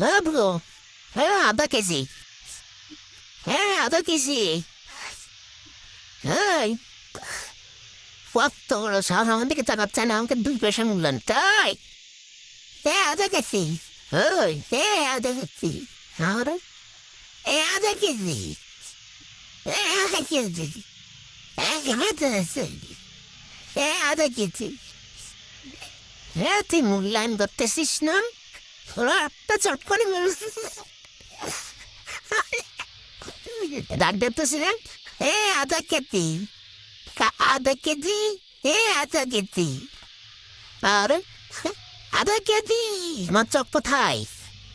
বাবু, হ্যাঁ আধা কেজি, হ্যাঁ আধা কেজি। এই কত বড় সাহস, আমার দিকে তাকাচ্ছে না, আমাকে 2 পয়সা মূল্যায়ন, তাই হ্যাঁ আধা কেজি। ওই হ্যাঁ আধা কেজি। আর আধা কেজি, আধা কেজি, আধা কেজি, আধা কেজি। হ্যাঁ তুই মূল্যায়ন করতেছিস না, ওরা একটা চট করে ডাক দিতেছিলেন। আধা কেজি, আধা কেজি, আধা কেজি। আর আধা কেজি, আমার চপ কোথায়?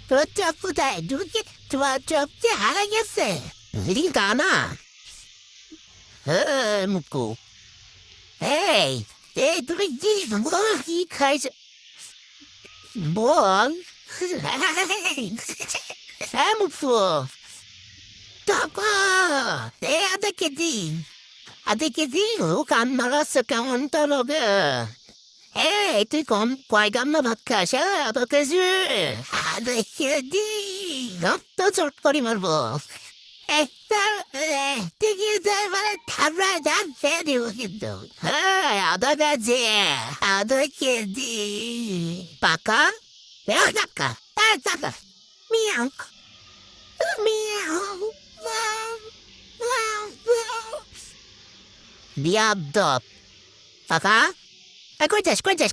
তোর চপ কোথায়? ঢুকে তোমার চপ যে হারা গেছে। গানা মুকু, এই এই তুমি কি বল, কি খাইছ বল। হ্যাঁ মুকু, টাকা আধা কেজি, আধা কেজি ও কান মারাচ্ছে কেমন তো লোকে। তুই কম কয় গামলা ভাত খাস? আধা কেজি, আধা কেজি, রক্ত চট করে মারবো একটা। টিকিয়ে মানে ঠান্ডা যাচ্ছে দিব কিন্তু। আধা কেজি, আধা কেজি পাকা, টাকা টাকা, মিয়াও মিয়াও, বিয়াদব পাকা। কই যাস কই যাস,